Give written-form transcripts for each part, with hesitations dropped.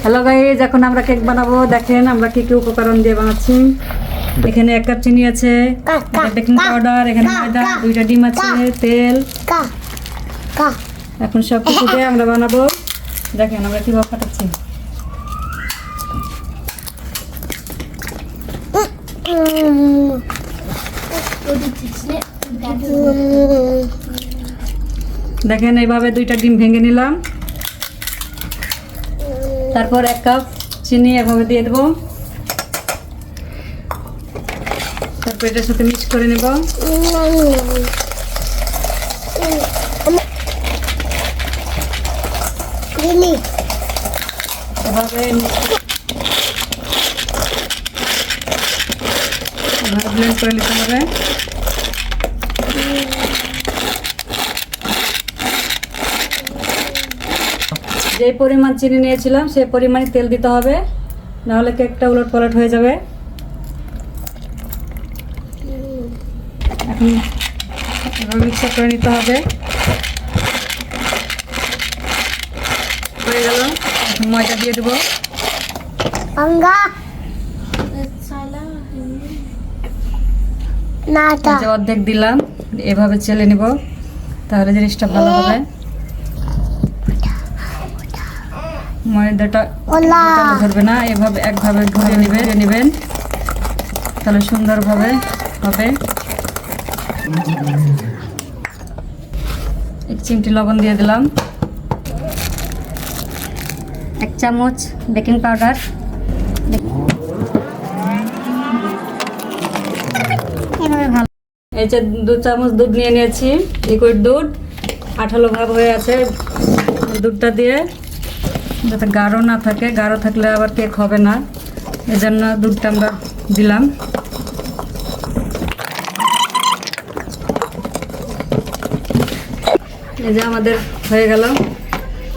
Hello guys, এখন আমরা cake বানাবো। দেখেন আমরা কি কি উপকরণ দিয়ে বানাচ্ছি। এখানে 1 কাপ চিনি আছে, বেকিং পাউডার, এখানে ময়দা, 2টা ডিম আছে, তেল। এখন সব কিছু দিয়ে আমরা বানাবো। দেখেন আমরা কিভাবে ফাটাচ্ছি। দেখেন এইভাবে 2টা ডিম ভেঙে নিলাম। তারপর 1 কাপ চিনি এভাবে দিয়ে দেবো। তারপর এটার সাথে মিক্স করে নেব। এভাবে ব্লেন্ড করে নিতে হবে। যে পরিমাণ চিনি নিয়েছিলাম সেই পরিমাণে তেল দিতে হবে, নাহলে কেকটা উলট পালট হয়ে যাবে। এখন মিক্সার করে নিতে হবে। হয়ে গেল। ময়দা দিয়ে দেবো। অর্ধেক দিলাম, এভাবে চেলে নিব, তাহলে জিনিসটা ভালো হবে। ময়দাটা ধরবে না, এভাবে একভাবে ঘুরে নেবেন, তাহলে সুন্দরভাবে হবে। 1 চিমটি লবণ দিয়ে দিলাম, 1 চামচ বেকিং পাউডার, ভালো। এই যে 2 চামচ দুধ নিয়ে নিয়েছি, লিকুইড দুধ, আঠালো ভাব হয়ে আছে। দুধটা দিয়ে যাতে গাঢ় না থাকে, গাঢ় থাকলে আবার কেক হবে না, এজন্য দুধটা আমরা দিলাম। এই যে আমাদের হয়ে গেল।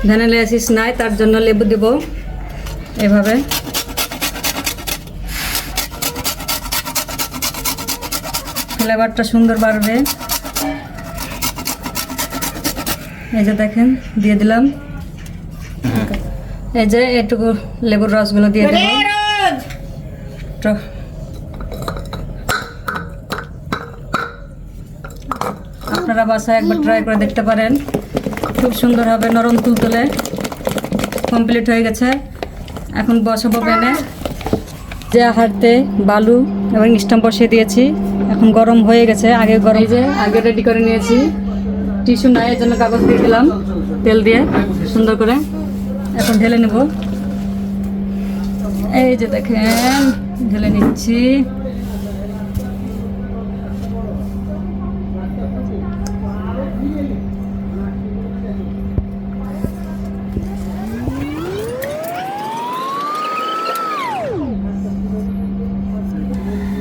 ভ্যানিলা এসেন্স নাই, তার জন্য লেবু দেব। এভাবে ফ্লেভারটা সুন্দর বাড়বে। এই যে দেখেন দিয়ে দিলাম। এই যে এটুকু লেবুর রসগুলো দিয়ে দেব। আপনারা বাসায় একবার ট্রাই করে দেখতে পারেন, খুব সুন্দর হবে, নরম তুলতুলে। কমপ্লিট হয়ে গেছে। এখন বসাবো প্যানে। যে হাতে বালু এবং স্টাম্প বসিয়ে দিয়েছি, এখন গরম হয়ে গেছে। আগে গরম, যে আগে রেডি করে নিয়েছি। টিস্যু নাই, এর জন্য কাগজ দিয়ে দিলাম তেল দিয়ে সুন্দর করে। এখন ঢেলে নেব। এই যে দেখেন ঢেলে নিচ্ছি।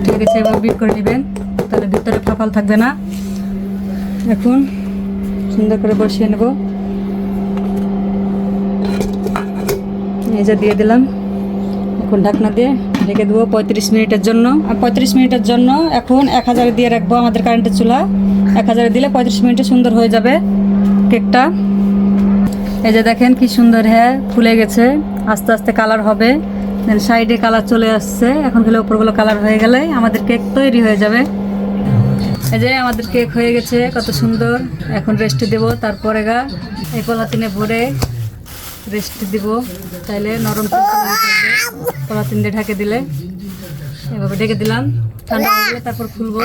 ঠিক আছে, এবার বিট করে নেবেন, তাহলে ভিতরে ফাঁপাল থাকবে না। এখন সুন্দর করে বসিয়ে নেব। এই যে দিয়ে দিলাম। এখন ঢাকনা দিয়ে ঢেকে দেবো 35 মিনিটের জন্য। আর 35 মিনিটের জন্য এখন 1000 দিয়ে রাখবো। আমাদের কারেন্টের চুলা 1000 দিলে 35 মিনিটে সুন্দর হয়ে যাবে কেকটা। এই যে দেখেন কি সুন্দর, হ্যাঁ ফুলে গেছে, আস্তে আস্তে কালার হবে। সাইডে কালার চলে আসছে। এখন গেলে উপরগুলো কালার হয়ে গেলে আমাদের কেক তৈরি হয়ে যাবে। এই যে আমাদের কেক হয়ে গেছে, কত সুন্দর। এখন রেস্ট দেব। তারপরে এই পলিথিনে ভরে রেস্ট দিব, তাইলে নরম পলিথিন দিয়ে ঢেকে দিলে। এভাবে ঢেকে দিলাম, ঠান্ডা হয়ে গেলে তারপর খুলবো।